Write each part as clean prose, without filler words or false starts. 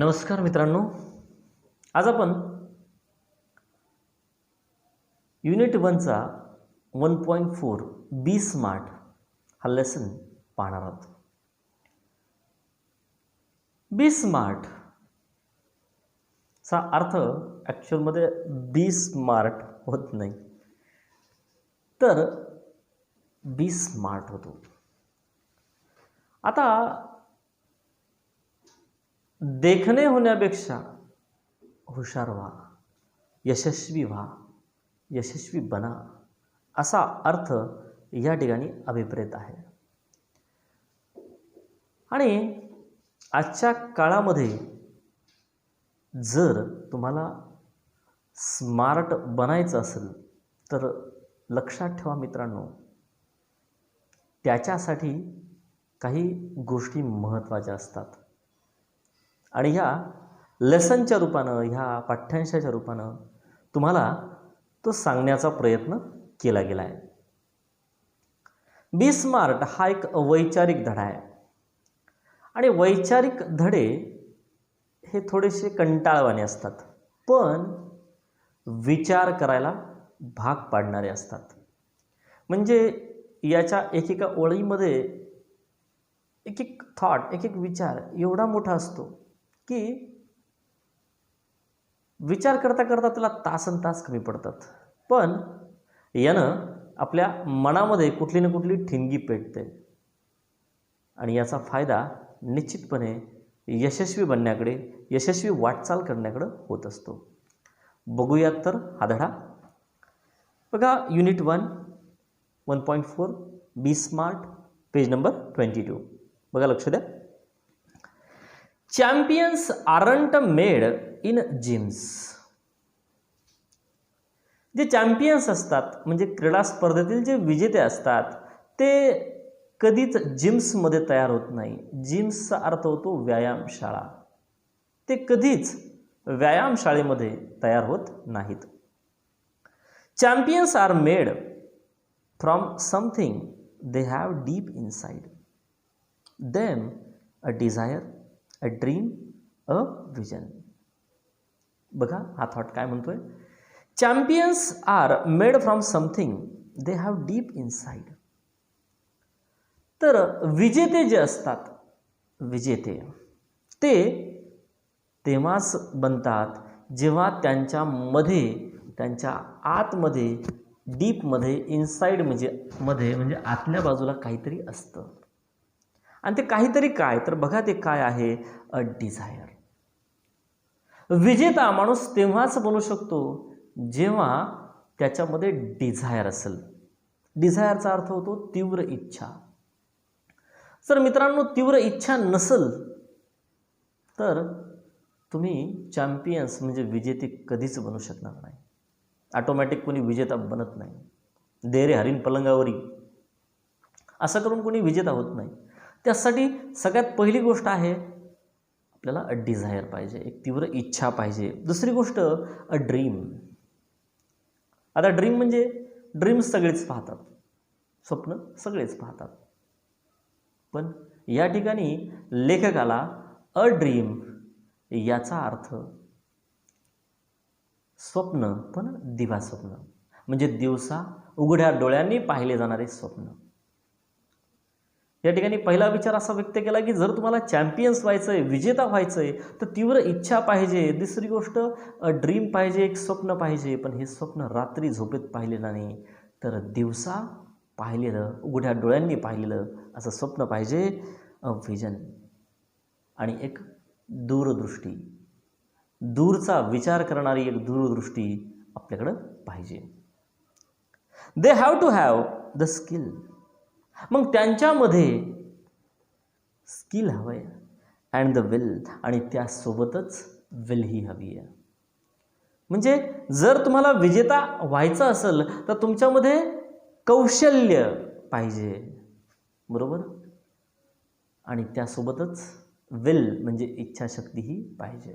नमस्कार मित्रांनो, आज आपण युनिट 1चा 1.4 बी स्मार्ट हा लेसन पाहणार आहोत. बी स्मार्ट चा अर्थ ॲक्च्युअलमध्ये बी स्मार्ट होत नाही, तर बी स्मार्ट होतो. आता देखणे होण्यापेक्षा हुशार व्हा, यशस्वी व्हा, यशस्वी बना असा अर्थ या ठिकाणी अभिप्रेत आहे. आणि आजच्या काळामध्ये जर तुम्हाला स्मार्ट बनायचं असेल तर लक्षात ठेवा मित्रांनो, त्याच्यासाठी काही गोष्टी महत्त्वाच्या असतात. आणि ह्या लेसनच्या रूपानं, ह्या पाठ्यांशाच्या रूपानं तुम्हाला तो सांगण्याचा प्रयत्न केला गेला आहे. बी स्मार्ट हा एक वैचारिक धडा आहे. आणि वैचारिक धडे हे थोडेसे कंटाळवाणे असतात, पण विचार करायला भाग पाडणारे असतात. म्हणजे याच्या एकेका ओळीमध्ये एक एक थॉट, एक एक विचार एवढा मोठा असतो की विचार करता करता त्याला तासन तास कमी पडतात. पण यानं आपल्या मनामध्ये कुठली ना कुठली ठिणगी पेटते आणि याचा फायदा निश्चितपणे यशस्वी बनण्याकडे, यशस्वी वाटचाल करण्याकडे होत असतो. बघूयात तर हा धडा. बघा, unit 1.4 be smart, page number 22. बघा, लक्ष द्या. Champions aren't made in gyms. जे चॅम्पियन्स असतात म्हणजे क्रीडा स्पर्धेतील जे विजेते असतात ते कधीच जिम्समध्ये तयार होत नाही. जिम्सचा अर्थ होतो व्यायामशाळा. ते कधीच व्यायामशाळेमध्ये तयार होत नाहीत. Champions are made from something they have deep inside them, a desire, a dream, a vision. बघा हा थॉट काय म्हणतोय. Champions are made from something they have deep inside. तर विजेते जे असतात, विजेते ते तेव्हाच बनतात जेव्हा त्यांच्यामध्ये, त्यांच्या आतमध्ये, डीपमध्ये, इनसाइड म्हणजे आतल्या बाजूला काहीतरी असतं. आणि ते काहीतरी काय, तर बघा ते काय आहे, अ डिझायर. विजेता माणूस तेव्हाच बनू शकतो जेव्हा त्याच्यामध्ये डिझायर असेल. डिझायरचा अर्थ होतो तीव्र इच्छा. जर मित्रांनो तीव्र इच्छा नसेल तर तुम्ही चॅम्पियन्स म्हणजे विजेते कधीच बनू शकणार नाही. ऑटोमॅटिक कोणी विजेता बनत नाही. दे रे हरीण पलंगावरी असं करून कोणी विजेता होत नाही. त्यासाठी सगळ्यात पहिली गोष्ट आहे आपल्याला अ डिझायर पाहिजे, एक तीव्र इच्छा पाहिजे. दुसरी गोष्ट अ ड्रीम. आता ड्रीम म्हणजे ड्रीम्स सगळेच पाहतात, स्वप्न सगळेच पाहतात. पण या ठिकाणी लेखकाला अ ड्रीम याचा अर्थ स्वप्न, पण दिवा स्वप्न म्हणजे दिवसा उघड्या डोळ्यांनी पाहिले जाणारे स्वप्न. या ठिकाणी पहिला विचार असा व्यक्त केला की जर तुम्हाला चॅम्पियन्स व्हायचं आहे, विजेता व्हायचं आहे, तर तीव्र इच्छा पाहिजे. दुसरी गोष्ट ड्रीम पाहिजे, एक स्वप्न पाहिजे. पण हे स्वप्न रात्री झोपेत पाहिलेलं नाही, तर दिवसा पाहिलेलं, उघड्या डोळ्यांनी पाहिलेलं असं स्वप्न पाहिजे. विजन आणि एक दूरदृष्टी, दूरचा विचार करणारी एक दूरदृष्टी आपल्याकडं पाहिजे. They have to have the skill. मग त्यांच्यामध्ये स्किल हवं आहे अँड द विल, आणि त्यासोबतच विल ही हवी आहे. म्हणजे जर तुम्हाला विजेता व्हायचं असेल तर तुमच्यामध्ये कौशल्य पाहिजे, बरोबर, आणि त्यासोबतच विल म्हणजे इच्छाशक्तीही पाहिजे.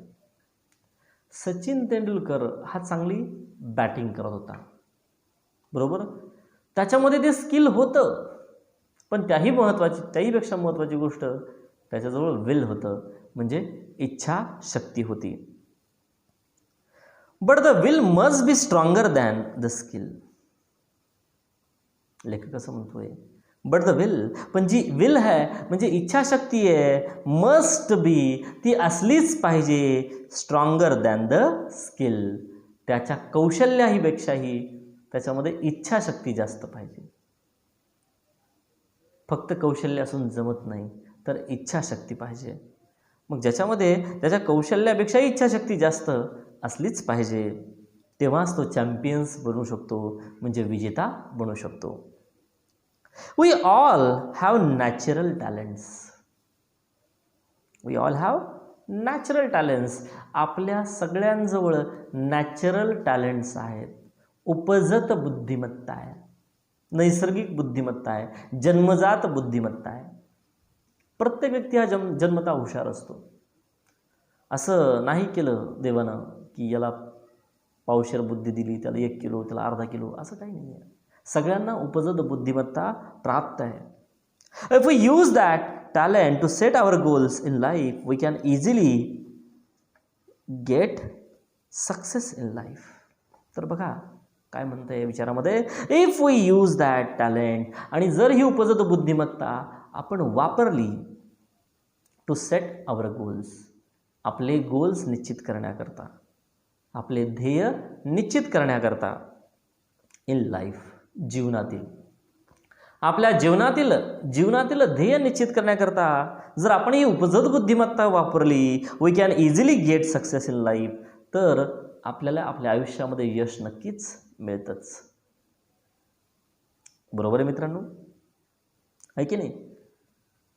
सचिन तेंडुलकर हा चांगली बॅटिंग करत होता, बरोबर, त्याच्यामध्ये ते स्किल होतं. पण त्याहीपेक्षा महत्त्वाची गोष्ट त्याच्याजवळ विल होतं. म्हणजे इच्छाशक्ती होती. But the will must be stronger than the skill. लेखक असं म्हणतोय, बट द विल, पण जी विल आहे म्हणजे इच्छाशक्ती आहे, मस्ट बी, ती असलीच पाहिजे, स्ट्रॉंगर दॅन द स्किल, त्याच्या कौशल्याहीपेक्षाही त्याच्यामध्ये इच्छाशक्ती जास्त पाहिजे. फक्त कौशल्य असून जमत नाही, तर इच्छाशक्ती पाहिजे. मग ज्याच्यामध्ये त्याच्या कौशल्यापेक्षाही इच्छाशक्ती जास्त असलीच पाहिजे, तेव्हाच तो चॅम्पियन्स बनू शकतो, म्हणजे विजेता बनू शकतो. We all have natural talents. We all have natural talents. आपल्या सगळ्यांजवळ नॅचरल टॅलेंट्स आहेत. उपजत बुद्धिमत्ता आहे, नैसर्गिक बुद्धिमत्ता आहे, जन्मजात बुद्धिमत्ता आहे. प्रत्येक व्यक्ती हा जन्मता हुशार असतो. असं नाही केलं देवानं की याला पावशेर बुद्धी दिली, त्याला 1 किलो, त्याला अर्धा किलो, असं काही नाही आहे. सगळ्यांना उपजत बुद्धिमत्ता प्राप्त आहे. If we use that talent to set our goals in life, we can easily get success in life. तर बघा काय म्हणतं आहे विचारामध्ये, if we use that talent, आणि जर ही उपजत बुद्धिमत्ता आपण वापरली टू सेट आवर गोल्स, आपले गोल्स निश्चित करण्याकरता, आपले ध्येय निश्चित करण्याकरता, इन लाईफ, जीवनातील, आपल्या जीवनातील ध्येय निश्चित करण्याकरता जर आपण ही उपजत बुद्धिमत्ता वापरली, we can easily get success in life, तर आपल्याला आपल्या आयुष्यामध्ये यश नक्कीच मिळतंच. बरोबर आहे मित्रांनो, आहे की नाही?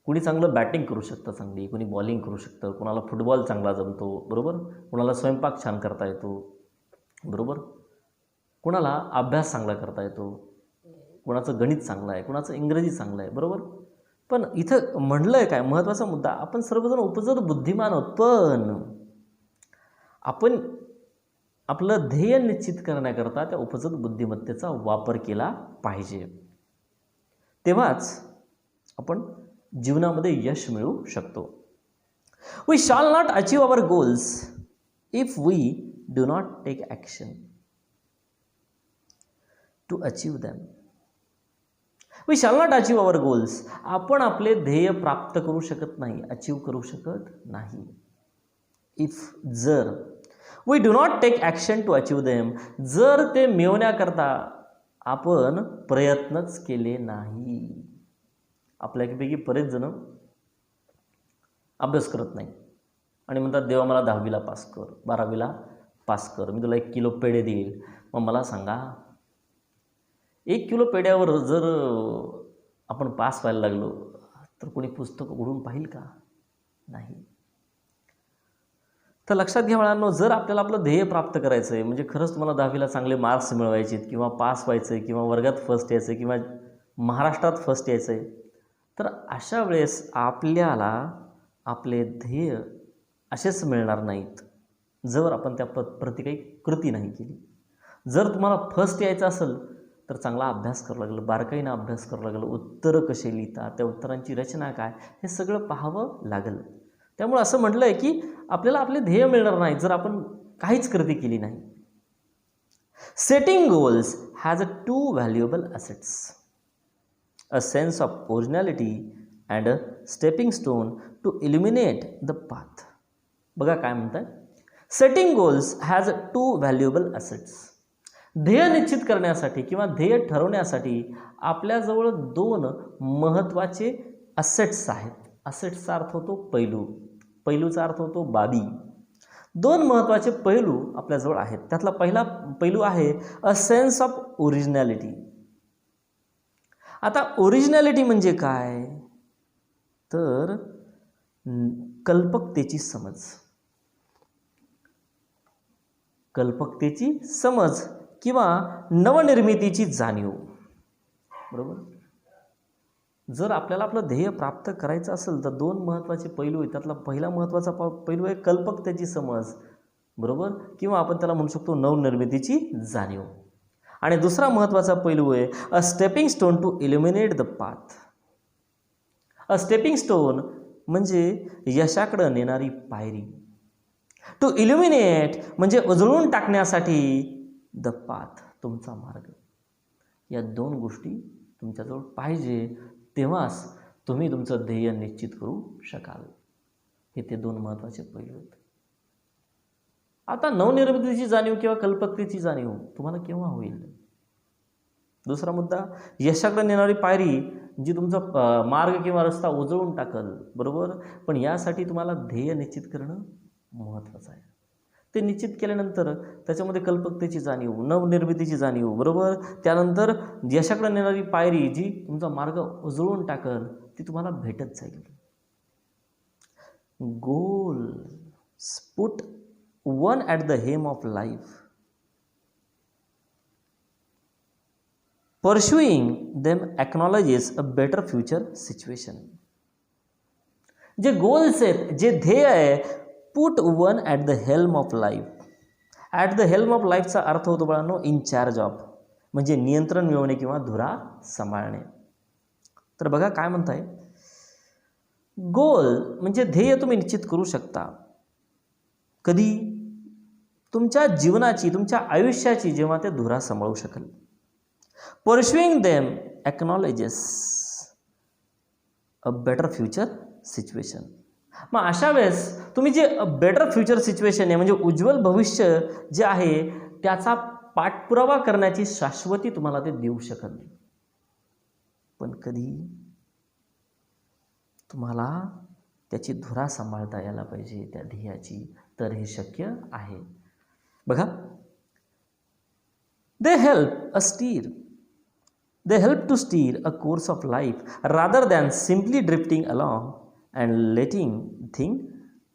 कुणी चांगलं बॅटिंग करू शकतं चांगली, कुणी बॉलिंग करू शकतं, कुणाला फुटबॉल चांगला जमतो, बरोबर, कुणाला स्वयंपाक छान करता येतो, बरोबर, कुणाला अभ्यास चांगला करता येतो, कुणाचं गणित चांगलं आहे, कुणाचं इंग्रजी चांगलं आहे, बरोबर. पण इथं म्हणलं आहे काय महत्त्वाचा मुद्दा, आपण सर्वजण उपजत बुद्धिमान आहोत, पण आपण आपलं ध्येय निश्चित करण्याकरता त्या उपजत बुद्धिमत्तेचा वापर केला पाहिजे, तेव्हाच आपण जीवनामध्ये यश मिळवू शकतो. We shall not achieve our goals if we do not take action to achieve them. We shall not achieve our goals, आपण आपले ध्येय प्राप्त करू शकत नाही, अचीव करू शकत नाही, इफ, जर, we do not take action to achieve them, जर ते मिळवण्याकरता आपण प्रयत्नच केले नाही. आपल्यापैकी बरेच जण अभ्यास करत नाही आणि म्हणतात देवा मला 10वीला पास कर, 12वीला पास कर, मी तुला 1 किलो पेढे देईल. मग मला सांगा, 1 किलो पेढ्यावर जर आपण पास व्हायला लागलो तर कोणी पुस्तक उघडून पाहिल का? नाही. तर लक्षात घ्या मुलांनो, जर आपल्याला आपलं ध्येय प्राप्त करायचं आहे, म्हणजे खरंच तुम्हाला 10वीला चांगले मार्क्स मिळवायचे आहेत, किंवा पास व्हायचं आहे, किंवा वर्गात फर्स्ट यायचं आहे, किंवा महाराष्ट्रात फर्स्ट यायचं आहे, तर अशा वेळेस आपल्याला आपले ध्येय असेच मिळणार नाहीत जर आपण त्या प्रति काही कृती नाही केली. जर तुम्हाला फर्स्ट यायचं असेल तर चांगला अभ्यास करावं लागलं, बारकाईनं अभ्यास करावं लागलं, उत्तरं कसे लिहितात, त्या उत्तरांची रचना काय, हे सगळं पाहावं लागेल. त्यामुळे असं म्हटलं आहे की आपल्याला आपले ध्येय मिळणार नाही जर आपण काहीच कृती केली नाही. Setting goals has 2 valuable assets, a sense of originality and a stepping stone to illuminate the path. बघा काय म्हणताय, setting goals has 2 valuable assets. ध्येय निश्चित करण्यासाठी किंवा ध्येय ठरवण्यासाठी आपल्याजवळ 2 महत्त्वाचे असेट्स आहेत. असेट्सचा अर्थ होतो पैलू, पैलूचा अर्थ होतो बाबी. 2 महत्त्वाचे पैलू आपल्याजवळ आहेत. त्यातला पहिला पैलू आहे अ सेन्स ऑफ ओरिजिनॅलिटी. आता ओरिजिनॅलिटी म्हणजे काय, तर कल्पकतेची समज, कल्पकतेची समज किंवा नवनिर्मितीची जाणीव, बरोबर. जर आपल्याला आपलं ध्येय प्राप्त करायचं असेल तर 2 महत्त्वाचे पैलू आहेत. त्यातला पहिला महत्त्वाचा पैलू आहे कल्पकतेची समज, बरोबर, किंवा आपण त्याला म्हणू शकतो नवनिर्मितीची जाणीव. आणि दुसरा महत्त्वाचा पैलू आहे a stepping stone to illuminate the path. A stepping stone म्हणजे यशाकडे नेणारी पायरी. टू इल्युमिनेट म्हणजे उजळून टाकण्यासाठी द पाथ, तुमचा मार्ग. या दोन गोष्टी तुमच्याजवळ पाहिजे, तेव्हाच तुम्ही तुमचं ध्येय निश्चित करू शकाल. हे ते दोन महत्त्वाचे पैलू आहेत. आता नवनिर्मितीची जाणीव किंवा कल्पकतेची जाणीव तुम्हाला केव्हा होईल? दुसरा मुद्दा, यशाकडे नेणारी पायरी जी तुमचा मार्ग किंवा रस्ता उजळून टाकल, बरोबर. पण यासाठी तुम्हाला ध्येय निश्चित करणं महत्त्वाचं आहे. ते निश्चित केल्यानंतर त्याच्यामध्ये कल्पकतेची जाणीव, नवनिर्मितीची जाणीव, बरोबर. त्यानंतर यशाकडे नेणारी पायरी जी तुमचा मार्ग उजळून टाकल, ती तुम्हाला भेटत जाईल. Goals put one at the hem of life, pursuing them acknowledges a better future situation. जे गोल्स आहेत, जे ध्येय आहे, put one at the helm of life. At the helm of लाईफचा अर्थ होतो बाळांनो इन चार्ज ऑफ, म्हणजे नियंत्रण मिळवणे किंवा धुरा सांभाळणे. तर बघा काय म्हणताय, गोल म्हणजे ध्येय तुम्ही निश्चित करू शकता कधी? तुमच्या जीवनाची, तुमच्या आयुष्याची जेव्हा ते धुरा सांभाळू शकाल. Pursuing them acknowledges a better future situation. मग अशा वेळेस तुम्ही जे बेटर फ्युचर सिच्युएशन आहे, म्हणजे उज्ज्वल भविष्य जे आहे, त्याचा पाठपुरावा करण्याची शाश्वती तुम्हाला ते देऊ शकत. पण कधी? तुम्हाला त्याची धुरा सांभाळता यायला पाहिजे, त्या ध्येयाची, तर हे शक्य आहे. बघा, they help to steer a course of life rather than simply drifting along and letting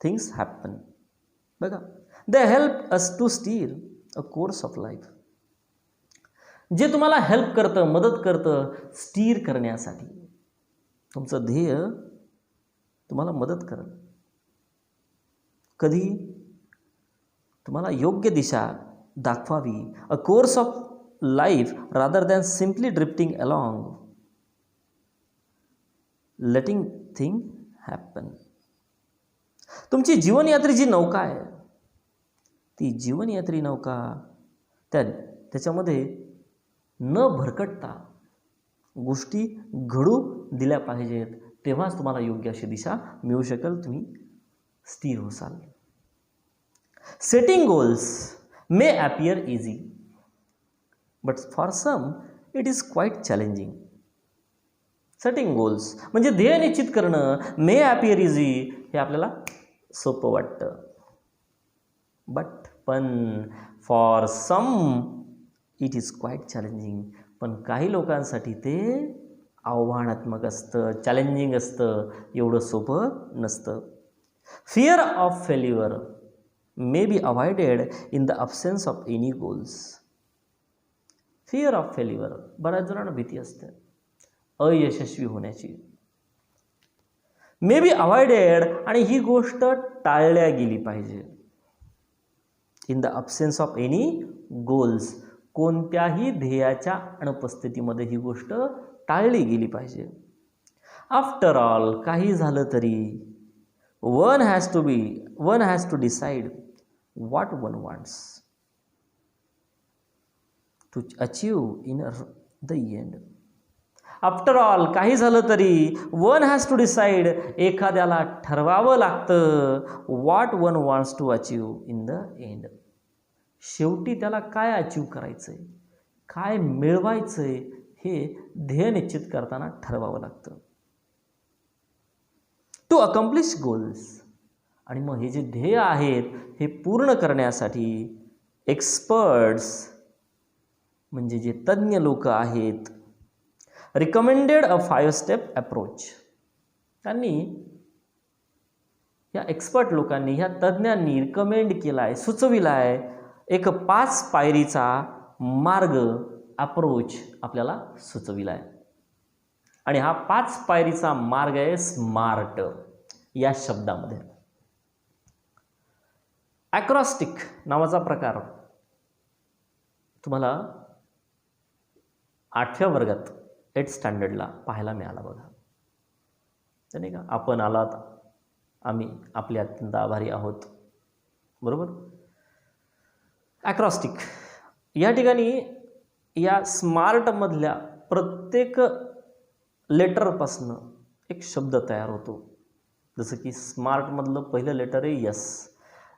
things happen. बघा, they help us to steer a course of life. जे तुम्हाला हेल्प करतं, मदत करतं स्टीर करण्यासाठी, तुमचं ध्येय तुम्हाला मदत करेल. कधी? तुम्हाला योग्य दिशा दाखवावी. A course of life rather than simply drifting along, letting things happen. तुमची जीवनयात्री जी नौका आहे, ती जीवनयात्री नौका त्याच्यामध्ये न भरकटता गोष्टी घडू दिल्या पाहिजेत, तेव्हाच तुम्हाला योग्य अशी दिशा मिळू शकेल, तुम्ही स्थिर होसाल. Setting goals may appear easy, but for some it is quite challenging. Setting goals म्हणजे ध्येय निश्चित करणं, मे appear easy, हे आपल्याला सोपं वाटतं. पण for some it is quite challenging. पण काही लोकांसाठी ते आव्हानात्मक असतं, चॅलेंजिंग असतं, एवढं सोपं नसतं. Fear of failure may be avoided in the absence of any goals. Fear of failure, बऱ्याच जणांना भीती असते अयशस्वी होण्याची. मे बी अवॉइडेड, आणि ही गोष्ट टाळल्या गेली पाहिजे. In the absence of any goals, कोणत्याही ध्येयाच्या अनुपस्थितीमध्ये ही गोष्ट टाळली गेली पाहिजे. आफ्टर ऑल, काही झालं तरी, one has to decide what one wants to achieve in the end. After all, काही झालं तरी, वन हॅज टू डिसाइड, एखाद्याला ठरवावं लागतं, what one wants to achieve in the end. शेवटी त्याला काय अचीव करायचं आहे, काय मिळवायचं आहे, हे ध्येय निश्चित करताना ठरवावं लागतं. टू अकम्प्लिश गोल्स, आणि मग हे जे ध्येय आहेत हे पूर्ण करण्यासाठी एक्सपर्ट्स म्हणजे जे तज्ज्ञ लोक आहेत, रिकमेंडेड अ 5 स्टेप अप्रोच. त्यांनी, या एक्सपर्ट लोकांनी, ह्या तज्ज्ञांनी रिकमेंड केला आहे, सुचविला आहे, एक 5 पायरीचा मार्ग, अप्रोच आपल्याला सुचविला आहे. आणि हा 5 पायरीचा मार्ग आहे स्मार्ट या शब्दामध्ये. ॲक्रॉस्टिक नावाचा प्रकार तुम्हाला 8व्या वर्गात 8th स्टँडर्डला पाहायला मिळाला बघा. नाही का, आपण आलात आम्ही आपले अत्यंत आभारी आहोत. बरोबर. ॲक्रॉस्टिक, या ठिकाणी या स्मार्टमधल्या प्रत्येक लेटरपासनं एक शब्द तयार होतो. जसं की स्मार्टमधलं पहिलं लेटर आहे S.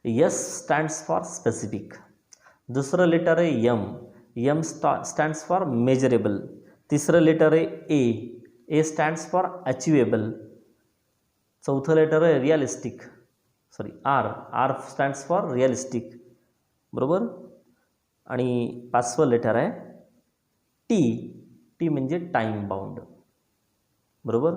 S stands for specific. दुसरं लेटर आहे M. M stands for measurable. तिसरं लेटर आहे A. A stands for achievable. चौथं लेटर आहे realistic, R. R stands for realistic. बरोबर. आणि पाचवं लेटर आहे टी. टी म्हणजे टाईम बाउंड. बरोबर.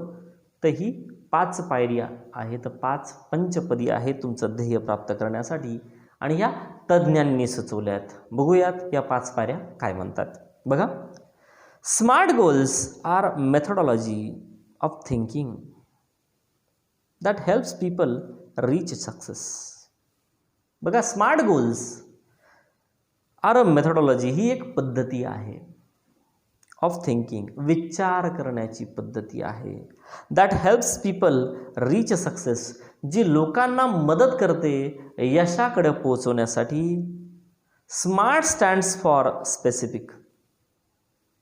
तर ही 5 पायऱ्या आहेत, 5 पंचपदी आहेत तुमचं ध्येय प्राप्त करण्यासाठी, आणि ह्या तज्ज्ञांनी सुचवल्या आहेत. बघूयात या 5 पायऱ्या काय म्हणतात. बघा, smart goals are methodology of thinking that helps people reach success. बघा, smart goals are a methodology, ही एक पद्धती आहे ऑफ थिंकिंग, विचार करण्याची पद्धती आहे, that helps people reach success, जी लोकांना मदत करते यशाकडे पोहोचवण्यासाठी. Smart stands for specific.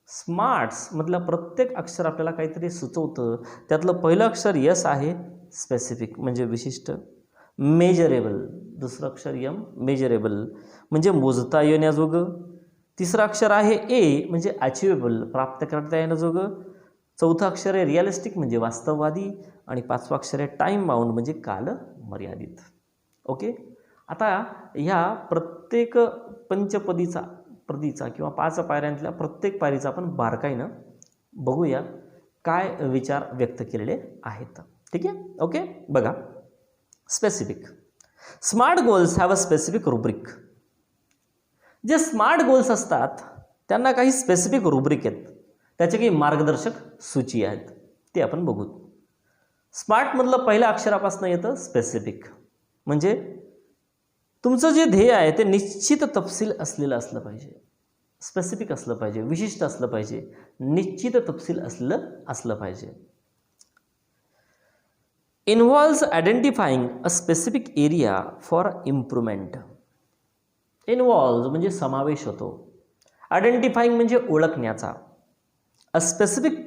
Smarts मधलं प्रत्येक अक्षर आपल्याला काहीतरी सुचवतं. त्यातलं पहिलं अक्षर यस आहे, स्पेसिफिक म्हणजे विशिष्ट. मेजरेबल, दुसरं अक्षर यम, मेजरेबल म्हणजे मोजता येण्याजोगं. तिसरं अक्षर आहे ए म्हणजे अचिवेबल, प्राप्त करता येण्याजोगं. चौथं अक्षर आहे रिअलिस्टिक म्हणजे वास्तववादी. आणि पाचवं अक्षर आहे टाईम बाउंड म्हणजे काल मर्यादित. ओके. आता ह्या प्रत्येक पंचपदीचा किंवा 5 पायऱ्यांतल्या प्रत्येक पायरीचा आपण बारकाईनं बघूया काय विचार व्यक्त केलेले आहेत. ठीक आहे. ओके. बघा, specific. Smart goals have a specific rubric. जे स्मार्ट गोल्स असतात त्यांना काही स्पेसिफिक रुब्रिक आहेत, त्याचे काही मार्गदर्शक सूची आहेत, ते आपण बघू. स्मार्टमधलं पहिल्या अक्षरापासून येतं स्पेसिफिक. म्हणजे तुमचं जे ध्येय आहे ते निश्चित तपशील असलेलं असलं पाहिजे, स्पेसिफिक असलं पाहिजे, विशिष्ट असलं पाहिजे, निश्चित तपशील असलं पाहिजे. Involves identifying a specific area for improvement. Involve म्हणजे समावेश होतो. आयडेंटिफाईंग म्हणजे ओळखण्याचा. अ स्पेसिफिक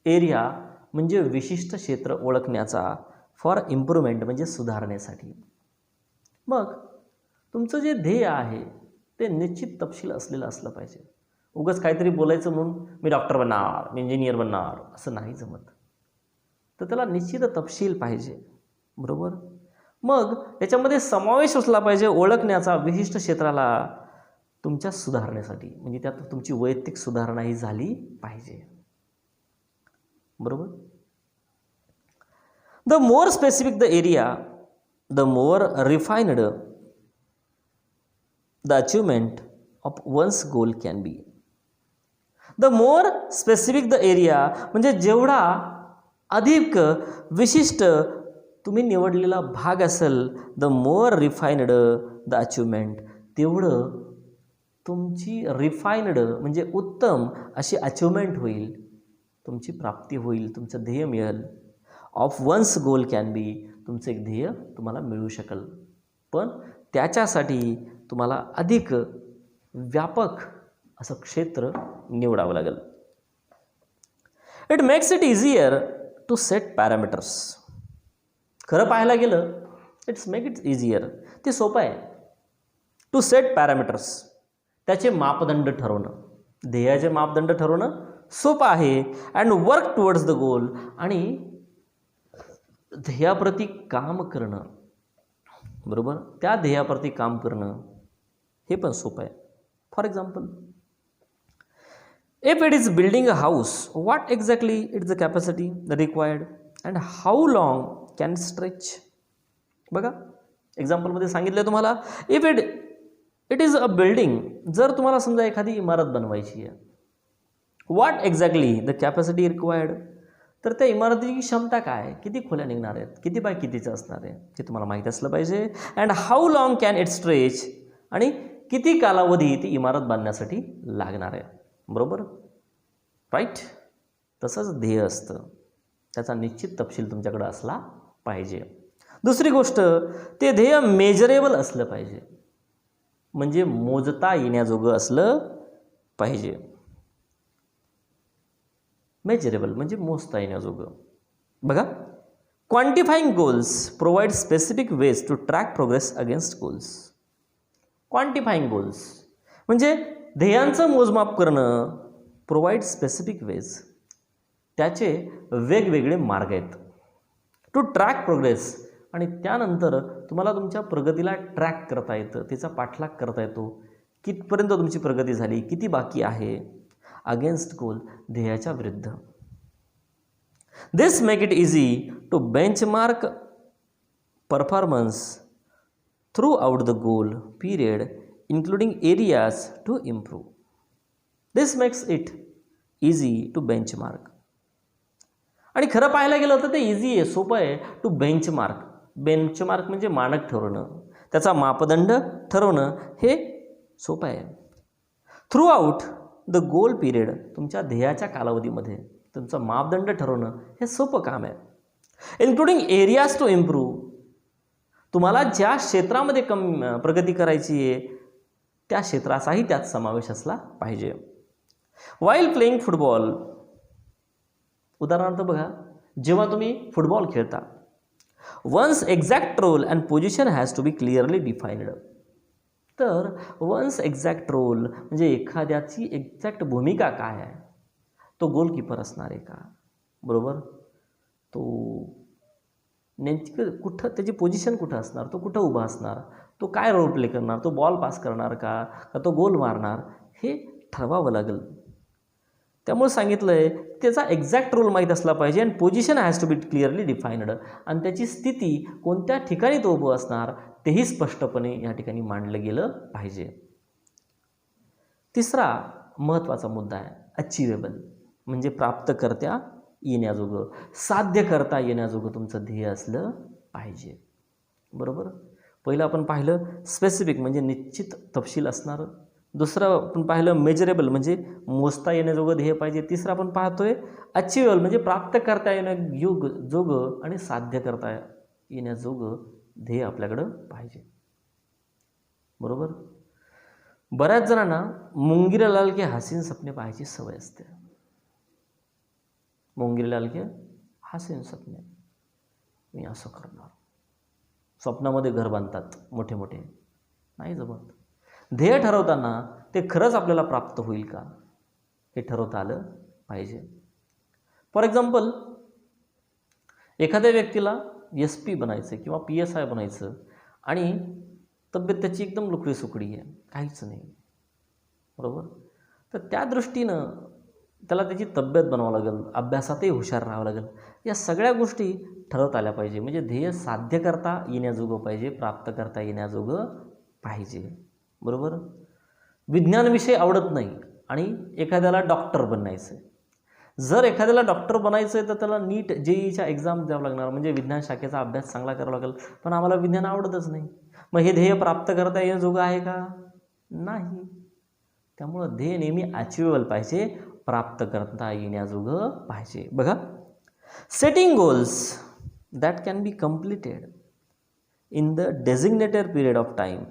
एरिया म्हणजे विशिष्ट क्षेत्र ओळखण्याचा. फॉर इम्प्रूव्हमेंट म्हणजे सुधारण्यासाठी. मग तुमचं जे ध्येय आहे ते निश्चित तपशील असलेलं असलं पाहिजे. उगाच काहीतरी बोलायचं म्हणून मी डॉक्टर बनणार, मी इंजिनियर बनणार असं नाही जमत. तर त्याला निश्चित तपशील पाहिजे. बरोबर. मग त्याच्यामध्ये समावेश असला पाहिजे ओळखण्याचा विशिष्ट क्षेत्राला तुमच्या सुधारण्यासाठी, म्हणजे त्यात तुमची वैयक्तिक सुधारणाही झाली पाहिजे. बरोबर. The more specific the area, the more refined the achievement of one's goal can be. The more specific the area म्हणजे जेवढा अधिक विशिष्ट तुम्ही निवडलेला भाग असेल, the more refined the achievement, तेवढं तुमची रिफाइन्ड म्हणजे उत्तम अशी अचिव्हमेंट होईल, तुमची प्राप्ती होईल, तुमचं ध्येय मिळेल. Of one's goal can be, तुमचं एक ध्येय तुम्हाला मिळू शकेल. पण त्याच्यासाठी तुम्हाला अधिक व्यापक असं क्षेत्र निवडावं लागेल. It makes it easier to set parameters. खरं पाहायला गेलं इट्स मेक इट इझियर, ते सोपं आहे. टू सेट पॅरामीटर्स, त्याचे मापदंड ठरवणं, ध्येयाचे मापदंड ठरवणं सोपं आहे. And work towards the goal, आणि ध्येयाप्रती काम करणं, बरोबर, त्या ध्येयाप्रती काम करणं हे पण सोपं आहे. For example, if it is building a house, what exactly it's the capacity required and how long can stretch. बघा, एक्झाम्पलमध्ये सांगितलं आहे तुम्हाला, if it is a building, जर तुम्हाला समजा एखादी इमारत बनवायची आहे, what exactly the capacity required, तर त्या इमारतीची क्षमता काय, किती खोल्या निघणार आहेत, किती बाय कितीचं असणार आहे हे तुम्हाला माहीत असलं पाहिजे. And how long can it stretch, आणि किती कालावधी ती इमारत बांधण्यासाठी लागणार आहे. बरोबर, राईट. तसंच ध्येय असतं, त्याचा निश्चित तपशील तुमच्याकडे असला पाहिजे. दुसरी गोष्ट, ते ध्येय मेजरेबल असलं पाहिजे, म्हणजे मोजता येण्याजोगं असलं पाहिजे. मेजरेबल म्हणजे मोजता येण्याजोगं. बघा, quantifying goals provide specific ways to track progress against goals. Quantifying goals म्हणजे ध्येयांचं मोजमाप करणं. प्रोव्हाइड स्पेसिफिक वेज, त्याचे वेगवेगळे मार्ग आहेत. टू ट्रॅक प्रोग्रेस, आणि त्यानंतर तुम्हाला तुमच्या प्रगतीला ट्रॅक करता येतं, तिचा पाठलाग करता येतो, कितपर्यंत तुमची प्रगती झाली, किती बाकी आहे. अगेन्स्ट गोल, ध्येयाच्या विरुद्ध. This make it easy to benchmark performance throughout the goal period, including areas to improve. This makes it easy to benchmark. आणि खरं पाहायला गेलं तर ते इझी आहे, सोपं आहे. टू बेंचमार्क, बेंचमार्क म्हणजे मानक ठरवणं, त्याचा मापदंड ठरवणं, हे सोपं आहे. Through out the goal period, तुमच्या ध्येयाच्या कालावधीमध्ये तुमचा मापदंड ठरवणं हे सोपं काम आहे. इन्क्लुडिंग एरियाज टू इम्प्रूव्ह, तुम्हाला ज्या क्षेत्रामध्ये प्रगती करायची आहे त्या क्षेत्राचाही त्यात समावेश असला पाहिजे. वाईल प्लेइंग फुटबॉल, उदाहरणार्थ बघा, जेव्हा तुम्ही फुटबॉल खेळता, one's exact role and position has to be clearly defined. तर वन्स एक्झॅक्ट रोल म्हणजे एखाद्याची एक्झॅक्ट भूमिका काय आहे. तो गोलकीपर असणार आहे का, बरोबर, तो नेमकं कुठं, त्याची पोझिशन कुठं असणार, तो कुठं उभा असणार, तो काय रोल प्ले करणार, तो बॉल पास करणार का तो गोल मारणार, हे ठरवावं लागेल. त्यामुळे सांगितलं आहे त्याचा एक्झॅक्ट रोल माहीत असला पाहिजे, आणि position has to be clearly defined, आणि त्याची स्थिती कोणत्या ठिकाणी तो उभं असणार तेही स्पष्टपणे या ठिकाणी मांडलं गेलं पाहिजे. तिसरा महत्त्वाचा मुद्दा आहे अचिवेबल, म्हणजे प्राप्त करता येण्याजोगं, साध्य करता येण्याजोगं तुमचं ध्येय असलं पाहिजे, बरोबर. पहिलं आपण पाहिलं स्पेसिफिक म्हणजे निश्चित तपशील असणारं. दुसरं आपण पाहिलं मेजरेबल म्हणजे मोजता येण्याजोगं ध्येय पाहिजे. तिसरं आपण पाहतोय अचिवेबल म्हणजे प्राप्त करता येण्याजोगं आणि साध्य करता येण्याजोगं ध्येय आपल्याकडं पाहिजे, बरोबर. बऱ्याच जणांना मुंगीलाल के हसीन सपने पाहायची सवय असते. मुंगीलाल के हसीन सपने, मी असं करणार, स्वप्नामध्ये घर बांधतात मोठे मोठे, नाही जमत. ध्येय ठरवताना ते खरंच आपल्याला प्राप्त होईल का हे ठरवता आलं पाहिजे. फॉर एक्झाम्पल, एखाद्या व्यक्तीला SP बनायचं किंवा PSI बनायचं, आणि तब्येत त्याची एकदम लुकडी सुकडी आहे, काहीच नाही, बरोबर. तर त्या दृष्टीनं त्याला त्याची तब्येत बनवावं लागेल, अभ्यासातही हुशार राहावं लागेल. या सगळ्या गोष्टी ठरवता आल्या पाहिजे, म्हणजे ध्येय साध्य करता येण्याजोगं पाहिजे, प्राप्त करता येण्याजोगं पाहिजे, बरोबर. विज्ञानविषय आवडत नाही आणि एखाद्याला डॉक्टर बनायचं आहे. जर एखाद्याला डॉक्टर बनायचं आहे तर त्याला नीट JEEच्या एक्झाम द्यावं लागणार, म्हणजे विज्ञान शाखेचा अभ्यास चांगला करावा लागेल. पण आम्हाला विज्ञान आवडतच नाही, मग हे ध्येय प्राप्त करता येण्याजोगं आहे का, नाही. त्यामुळं ध्येय नेहमी अचिवेबल पाहिजे, प्राप्त करता येण्याजोगं पाहिजे. बघा, setting goals that can be completed in the designated period of time.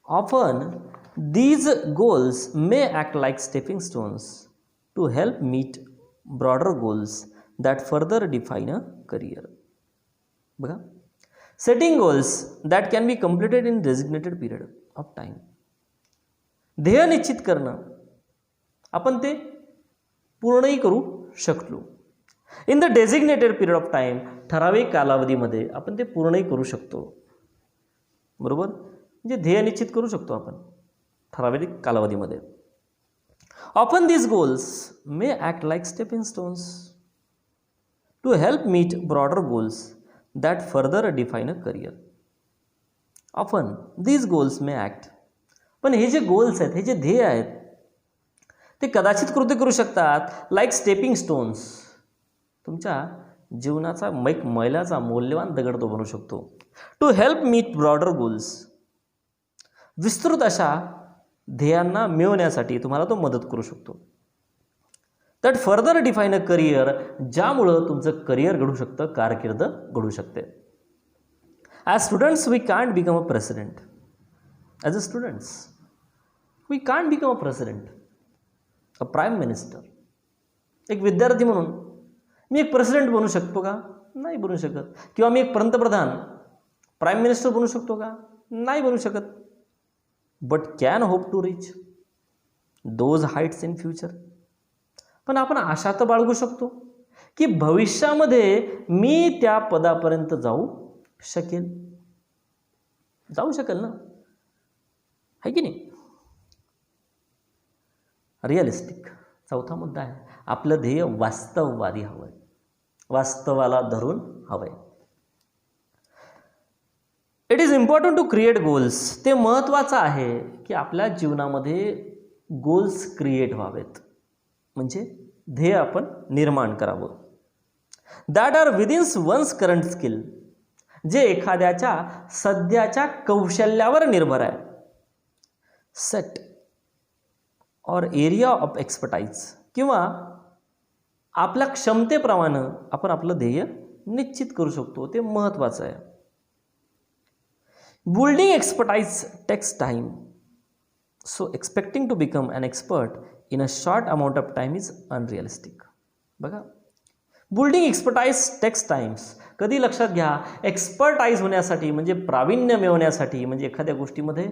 Often these goals may act like stepping stones to help meet broader goals that further define a career. बघा, setting goals that can be completed in designated period of time. ध्येय निश्चित करणं, आपण ते पूर्णही करू शकलो. In the designated period of time, ठराविक कालावधीमध्ये आपण ते पूर्णही करू शकतो, बरोबर. म्हणजे ध्येय निश्चित करू शकतो आपण ठराविक कालावधीमध्ये. Often these goals may act like stepping stones to help meet broader goals that further define a career. Often these goals may act, पण हे जे गोल्स आहेत, हे जे ध्येय आहेत, ते कदाचित कृती करू शकतात लाईक स्टेपिंग स्टोन्स. तुमच्या जीवनाचा मैलाचा मौल्यवान दगड तो बनू शकतो. To help meet broader goals, विस्तृत अशा ध्येयांना मिळवण्यासाठी तुम्हाला तो मदत करू शकतो. That further define a career, ज्यामुळं तुमचं करिअर घडू शकतं, कारकीर्द घडू शकते. As students we can't become a president. As a students we can't become a president, a prime minister. एक विद्यार्थी म्हणून मी एक प्रेसिडेंट बनू शकतो का? नाही बनू शकत. किंवा मी एक पंतप्रधान, प्राईम मिनिस्टर बनू शकतो का? नाही बनू शकत. But can hope to reach those heights in future. पण आपण आशा तर बाळगू शकतो की भविष्यामध्ये मी त्या पदापर्यंत जाऊ शकेल. जाऊ शकेल ना, आहे की नाही? रिअलिस्टिक चौथा मुद्दा आहे, आपलं ध्येय वास्तववादी हवं आहे, वास्तवाला धरून हवं आहे. It is important to create goals. ते महत्त्वाचं आहे की आपल्या जीवनामध्ये गोल्स क्रिएट व्हावेत, म्हणजे ध्येय आपण निर्माण करावं. That are within one's current skill, जे एखाद्याच्या सध्याच्या कौशल्यावर निर्भर आहे. सेट और एरिया ऑफ एक्सपर्टाईज, किंवा आपल्या क्षमतेप्रमाणे आपण आपलं ध्येय निश्चित करू शकतो. ते महत्त्वाचं आहे. Building expertise takes time, so expecting to become an expert in a short amount of time is unrealistic. बघा, बिल्डिंग एक्सपर्टाईज टेक्स टाईम्स. कधी लक्षात घ्या, एक्सपर्टाईज होण्यासाठी म्हणजे प्रावीण्य मिळवण्यासाठी, म्हणजे एखाद्या गोष्टीमध्ये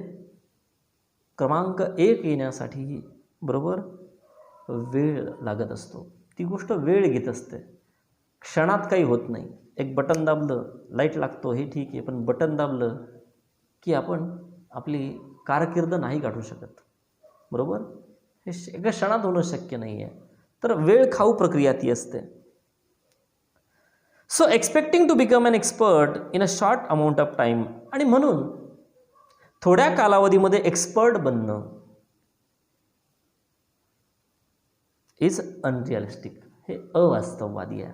क्रमांक 1 येण्यासाठी बरोबर वेळ लागत असतो. ती गोष्ट वेळ घेत असते, क्षणात काही होत नाही. एक बटन दाबलं लाईट लागतो, हे ठीक आहे, पण बटन दाबलं की आपण आपली कारकीर्द नाही गाठू शकत. बरोबर, हे एका क्षणात होणं शक्य नाही आहे. तर वेळ खाऊ प्रक्रिया ती असते. So expecting to become an expert in a short amount of time, आणि म्हणून थोड्या कालावधीमध्ये एक्सपर्ट बनणं इज अनरिअलिस्टिक. हे अवास्तववादी आहे,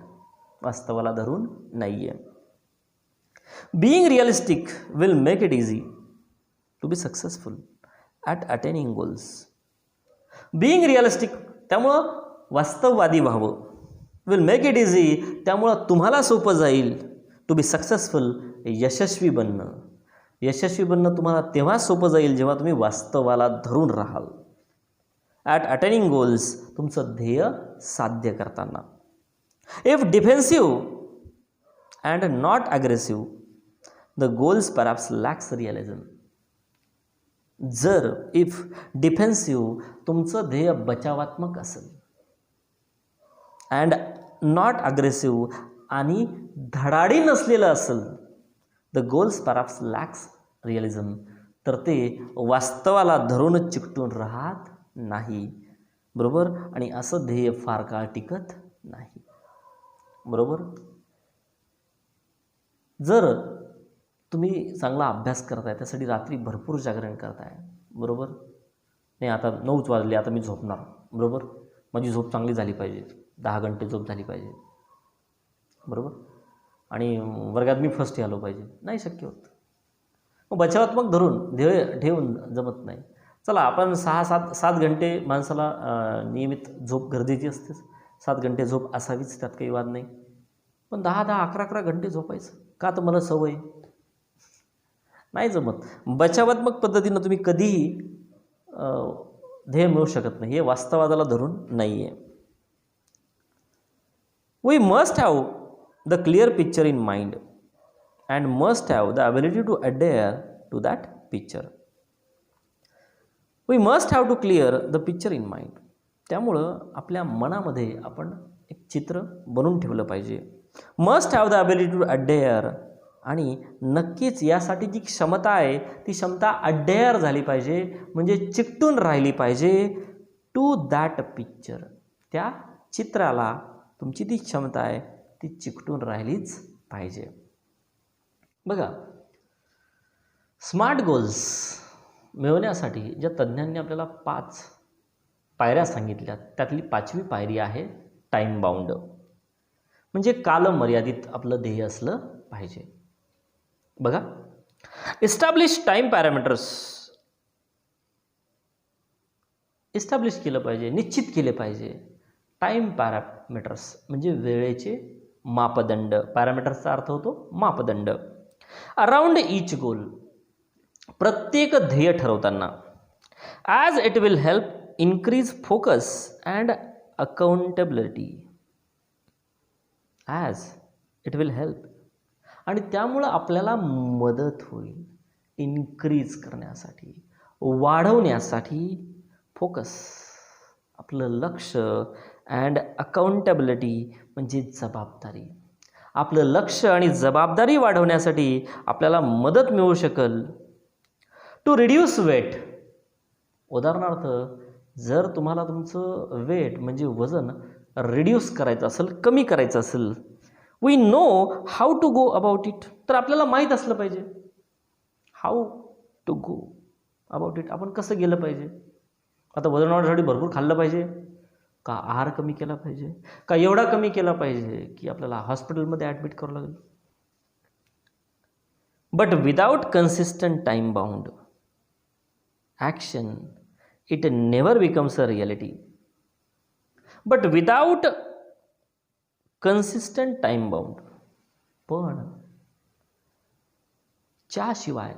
वास्तवाला धरून नाही आहे. Being realistic will make it easy to be successful at attaining goals. Being realistic, त्यामुळं वास्तववादी व्हावं. विल मेक इट इझी, त्यामुळं तुम्हाला सोपं जाईल टू बी सक्सेसफुल, यशस्वी बनणं. यशस्वी बनणं तुम्हाला तेव्हा सोपं जाईल जेव्हा तुम्ही वास्तवाला धरून राहाल. ॲट अटेनिंग गोल्स, तुमचं ध्येय साध्य करताना. If defensive and not aggressive, the goals perhaps lacks realism. जर इफ डिफेन्सिव्ह, तुमचं ध्येय बचावात्मक असेल, अँड नॉट अग्रेसिव्ह, आणि धडाडी नसलेलं असेल, the goals perhaps lacks realism, तर ते वास्तवाला धरूनच चिकटून राहत नाही. बरोबर, आणि असं ध्येय फार काळ टिकत नाही. बरोबर, जर तुम्ही चांगला अभ्यास करताय, त्यासाठी रात्री भरपूर जागरण करताय, बरोबर, नाही आता 9च वाजले, आता मी झोपणार, बरोबर, माझी झोप चांगली झाली पाहिजे, 10 घंटे झोप झाली पाहिजे, बरोबर, आणि वर्गात मी फर्स्ट आलो पाहिजे, नाही शक्य होत. मग बचावात्मक धरून ध्येय ठेवून जमत नाही. चला, आपण 6-7 घंटे माणसाला नियमित झोप गरजेची असतेच, 7 घंटे झोप असावीच, त्यात काही वाद नाही. पण 10-10, 11-11 घंटे झोपायचं का? तर मला सवय नाही जमत. बचावात्मक पद्धतीनं तुम्ही कधीही ध्येय मिळू शकत नाही. हे वास्तवाला धरून नाही आहे. We must have the clear picture in mind and must have the ability to adhere to that picture. We must have to clear the picture in mind. त्यामुळं आपल्या मनामध्ये आपण एक चित्र बनवून ठेवलं पाहिजे. Must have the ability to adhere, आणि नक्कीच यासाठी जी क्षमता आहे ती क्षमता अडेअर झाली पाहिजे, म्हणजे चिकटून राहिली पाहिजे टू दॅट पिक्चर. त्या चित्राला तुमची ती क्षमता आहे ती चिकटून राहिलीच पाहिजे. बघा, स्मार्ट गोल्स मिळवण्यासाठी ज्या तज्ज्ञांनी आपल्याला 5 पायऱ्या सांगितल्या, त्यातली 5वी पायरी आहे टाईम बाउंड, म्हणजे कालमर्यादित आपलं ध्येय असलं पाहिजे. बघा, इस्टॅब्लिश टाईम पॅरामीटर्स, इस्टॅब्लिश केलं पाहिजे, निश्चित केले पाहिजे. टाईम पॅरामीटर्स म्हणजे वेळेचे मापदंड. पॅरामीटर्सचा अर्थ होतो मापदंड. अराउंड ईच गोल, प्रत्येक ध्येय ठरवताना. As it will help increase focus and accountability. As it will help, आणि त्यामुळं आपल्याला मदत होईल इन्क्रीज करण्यासाठी, वाढवण्यासाठी फोकस, आपलं लक्ष, अँड अकाउंटेबिलिटी म्हणजे जबाबदारी. आपलं लक्ष आणि जबाबदारी वाढवण्यासाठी आपल्याला मदत मिळू शकेल. टू रिड्यूस वेट, उदाहरणार्थ जर तुम्हाला तुमचं वेट म्हणजे वजन रिड्यूस करायचं असेल, कमी करायचं असेल, we know how to go about it, तर आपल्याला माहीत असलं पाहिजे how to go about it, आपण कसं गेलं पाहिजे. आता वजन वाढवण्यासाठी भरपूर खाल्लं पाहिजे का, आहार कमी केला पाहिजे का, एवढा कमी केला पाहिजे की आपल्याला हॉस्पिटलमध्ये ॲडमिट करावं लागेल. But without consistent time bound action it never becomes a reality. But without consistent time bound, पण त्याशिवाय,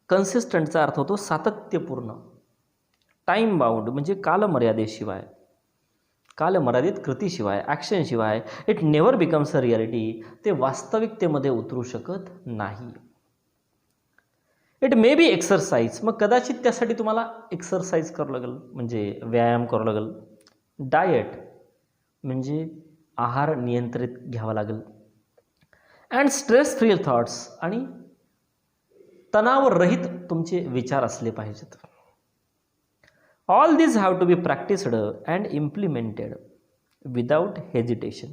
कन्सिस्टंटचा अर्थ होतो सातत्यपूर्ण, टाईम बाउंड म्हणजे कालमर्यादेशिवाय, कालमर्यादित कृतीशिवाय, ॲक्शनशिवाय it never becomes a reality, ते वास्तविकतेमध्ये उतरू शकत नाही. इट मे बी एक्सरसाइज, मग कदाचित त्यासाठी तुम्हाला एक्सरसाइज करावं लागेल म्हणजे व्यायाम करावं लागेल. डाएट म्हणजे आहार नियंत्रित घ्यावा लागेल. अँड स्ट्रेस फ्री थॉट्स, आणि तणावरहित तुमचे विचार असले पाहिजेत. All this have to be practised and implemented without hesitation.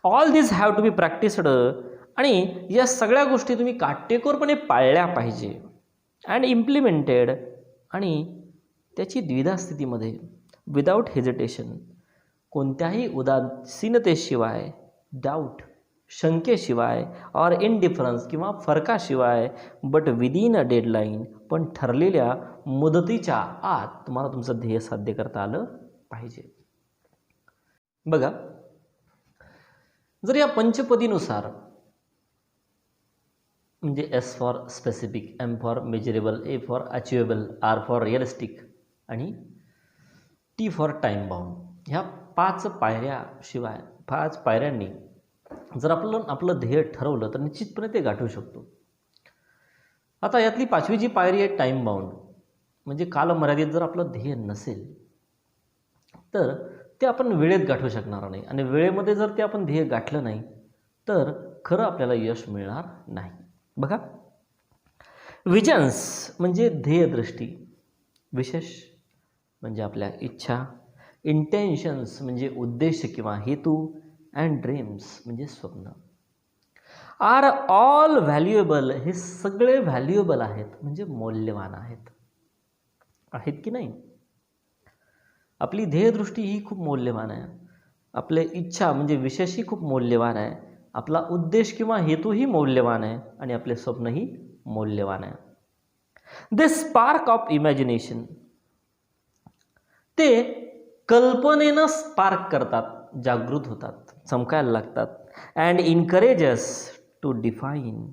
All this have to be practised, आणि या सगळ्या गोष्टी तुम्ही काटेकोरपणे पाळल्या पाहिजे. अँड इम्प्लिमेंटेड, आणि त्याची द्विधा स्थितीमध्ये, विदाउट हेजिटेशन, कोणत्याही उदासीनतेशिवाय, डाऊट शंकेशिवाय, ऑर इनडिफरन्स किंवा फरकाशिवाय, बट विदिन अ डेडलाईन, पण ठरलेल्या मुदतीच्या आत तुम्हाला तुमचं ध्येय साध्य करता आलं पाहिजे. बघा, जर या पंचपदीनुसार म्हणजे S for specific, M for measurable, A for achievable, R for realistic आणि टी फॉर टाईम बाउंड, ह्या 5 पायऱ्याशिवाय, 5 पायऱ्यांनी जर आपलं ध्येय ठरवलं तर निश्चितपणे ते गाठू शकतो. आता यातली 5वी जी पायरी आहे टाईम बाउंड, म्हणजे कालमर्यादित जर आपलं ध्येय नसेल तर ते आपण वेळेत गाठू शकणार नाही, आणि वेळेमध्ये जर ते आपण ध्येय गाठलं नाही तर खरं आपल्याला यश मिळणार नाही. बघा, विजन्स म्हणजे ध्येयदृष्टी, विशेष म्हणजे आपल्या इच्छा, इंटेन्शन्स म्हणजे उद्देश किंवा हेतू, अँड ड्रीम्स म्हणजे स्वप्न, आर ऑल व्हॅल्युएबल, हे सगळे व्हॅल्युएबल आहेत म्हणजे मौल्यवान आहेत. आहेत की नाही? आपली ध्येयदृष्टी ही खूप मौल्यवान आहे, आपले इच्छा म्हणजे विशेषही खूप मौल्यवान आहे, आपला उद्देश किंवा हेतूही मौल्यवान आहे, आणि आपले स्वप्नही मौल्यवान आहे. दे स्पार्क ऑफ इमॅजिनेशन, ते कल्पनेनं स्पार्क करतात, जागृत होतात, चमकायला लागतात. अँड इनकरेजस टू डिफाईन,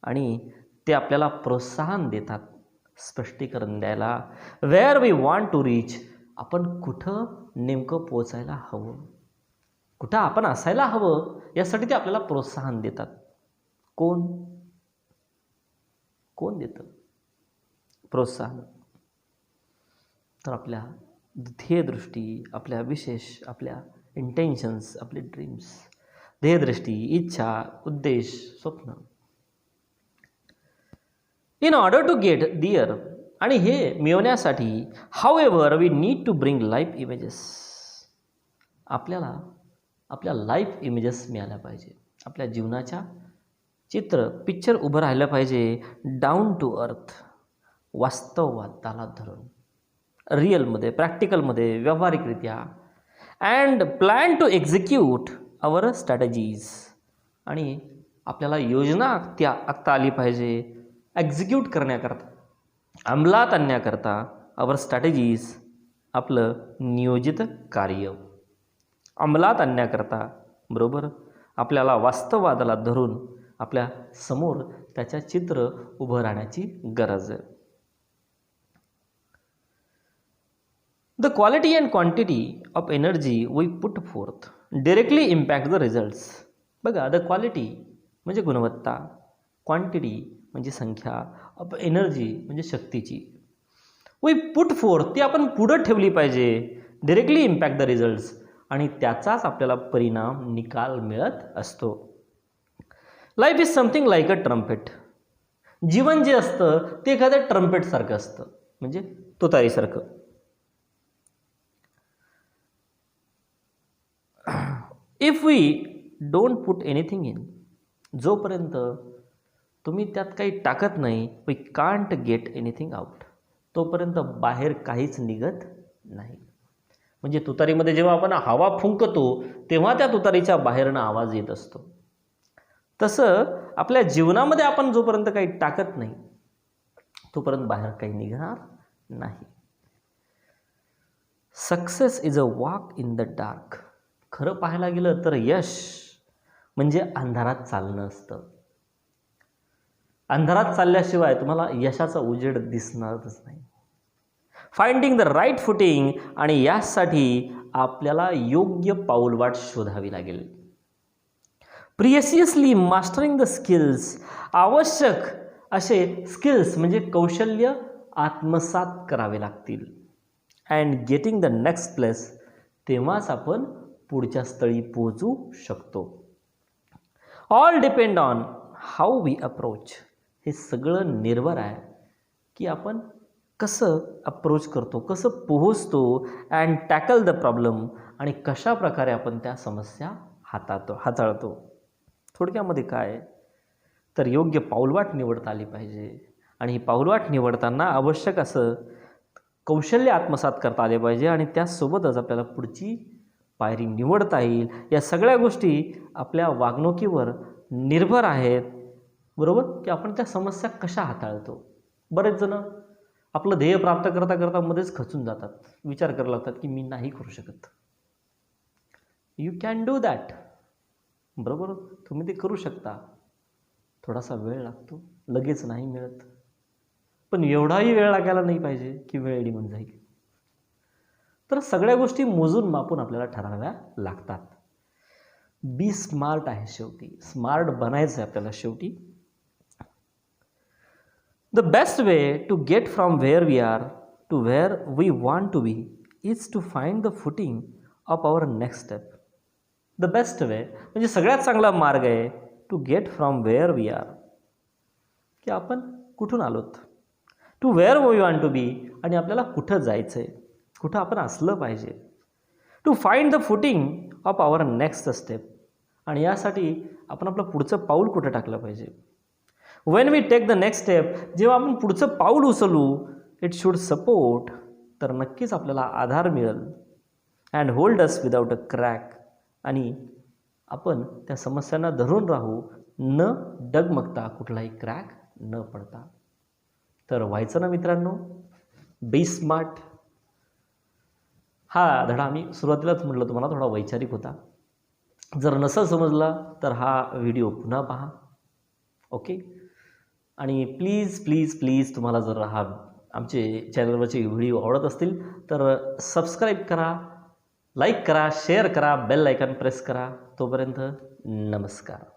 आणि ते आपल्याला प्रोत्साहन देतात, स्पष्टीकरण द्यायला. Where we want to reach, आपण कुठं नेमकं पोचायला हवं, कुठं आपण असायला हवं, यासाठी ते आपल्याला प्रोत्साहन देतात. कोण देतं प्रोत्साहन? तर आपल्या ध्येयदृष्टी, आपल्या विशेष, आपल्या इंटेन्शन्स, आपले ड्रीम्स, ध्येयदृष्टी, इच्छा, उद्देश, स्वप्न. In order to get there, आणि हे मिळवण्यासाठी however we need to bring life images, आपल्याला आपल्या लाईफ इमेजेस मिळाल्या पाहिजे, आपल्या जीवनाच्या पिक्चर उभं राहिलं पाहिजे, डाऊन टू अर्थ, वास्तववादाला धरून, रिअलमध्ये, प्रॅक्टिकलमध्ये, व्यावहारिकरित्या. And plan to execute our strategies, आणि आपल्याला योजना आखता आली पाहिजे, एक्झिक्यूट करण्याकरता, अंमलात आणण्याकरता, अवर स्ट्रॅटेजीज, आपलं नियोजित कार्य अंमलात आणण्याकरता, बरोबर, आपल्याला वास्तववादाला धरून आपल्या समोर त्याच्या चित्र उभं राहण्याची गरज आहे. The quality and quantity of energy we put forth directly impact the results. बघा, द क्वालिटी म्हणजे गुणवत्ता, क्वांटिटी म्हणजे संख्या, ऑफ एनर्जी म्हणजे शक्तीची. वी पुट फोर्थ ती आपण पुढं ठेवली पाहिजे, डायरेक्टली इम्पॅक्ट द रिझल्ट्स, आणि त्याचाच आपल्याला परिणाम निकाल मिळत असतो. Life is something like a trumpet. जीवन जे असतं ते एखाद्या ट्रम्पेटसारखं असतं, म्हणजे तुतारीसारखं. If we don't put anything in, जोपर्यंत तुम्ही त्यात काही टाकत नाही, we can't get anything out, तोपर्यंत बाहेर काहीच निघत नाही. म्हणजे तुतारीमध्ये जेव्हा आपण हवा फुंकतो तेव्हा त्या तुतारीच्या बाहेरनं आवाज येत असतो. तसं आपल्या जीवनामध्ये आपण जोपर्यंत काही टाकत नाही तोपर्यंत बाहेर काही निघणार नाही. Success is a walk in the dark. खरं पाहायला गेलं तर यश म्हणजे अंधारात चालणं असतं. अंधारात चालल्याशिवाय तुम्हाला यशाचा उजेड दिसणारच नाही. फाइंडिंग द राईट फुटिंग, आणि यासाठी आपल्याला योग्य पाऊलवाट शोधावी लागेल. प्रिसियसली मास्टरिंग द स्किल्स, आवश्यक असे स्किल्स म्हणजे कौशल्य आत्मसात करावे लागतील. And getting the next place, तेव्हाच आपण पुढच्या स्थळी पोहोचू शकतो. All depend on how we approach. हे सगळं निर्भर आहे की आपण कसं अप्रोच करतो, कसं पोहोचतो. अँड टॅकल द प्रॉब्लेम, आणि कशा प्रकारे आपण त्या समस्या हाताळतो. थोडक्यामध्ये काय तर योग्य पाऊलवाट निवडता आली पाहिजे, आणि ही पाऊलवाट निवडताना आवश्यक असं कौशल्य आत्मसात करता आले पाहिजे, आणि त्यासोबतच आपल्याला पुढची पायरी निवडता येईल. या सगळ्या गोष्टी आपल्या वागणुकीवर निर्भर आहेत, बरोबर, की आपण त्या समस्या कशा हाताळतो. बरेच जण आपलं ध्येय प्राप्त करता करता मध्येच खचून जातात, विचार करायला लागतात की मी नाही करू शकत. यू कॅन डू दॅट, बरोबर, तुम्ही ते करू शकता. थोडासा वेळ लागतो, लगेच नाही मिळत, पण एवढाही वेळ लागायला नाही पाहिजे की वेळ निघून जाईल. तर सगळ्या गोष्टी मोजून मापून आपल्याला ठरवाव्या लागतात. बी स्मार्ट आहे शेवटी, स्मार्ट बनायचं आहे आपल्याला शेवटी. The best way to get from where we are to where we want to be is to find the footing of our next step. The best way म्हणजे सगळ्यात चांगला मार्ग आहे to get from where we are, की आपण कुठून आलोत, to where we want to be, आणि आपल्याला कुठं जायचं आहे, कुठं आपण असलं पाहिजे. To find the footing of our next step, आणि यासाठी आपण आपलं पुढचं पाऊल कुठं टाकलं पाहिजे. When we take the next step, जेव्हा आपण पुढचं पाऊल उचलू, इट शुड सपोर्ट, तर नक्कीच आपल्याला आधार मिळेल. And hold us without a crack, आणि आपण त्या समस्यांना धरून राहू, न डगमगता, कुठलाही क्रॅक न पडता. तर व्हायचं ना मित्रांनो, बी स्मार्ट. हा धडा मी सुरुवातीलाच म्हटलं तुम्हाला थोडा वैचारिक होता. जर नसेल समजला तर हा व्हिडिओ पुन्हा पहा, ओके. आणि प्लीज प्लीज प्लीज तुम्हाला जर हा आमचे चॅनलवरचे व्हिडिओ आवडत असतील तर सबस्क्राईब करा, लाईक करा, शेअर करा, बेल आयकॉन प्रेस करा. तोपर्यंत नमस्कार.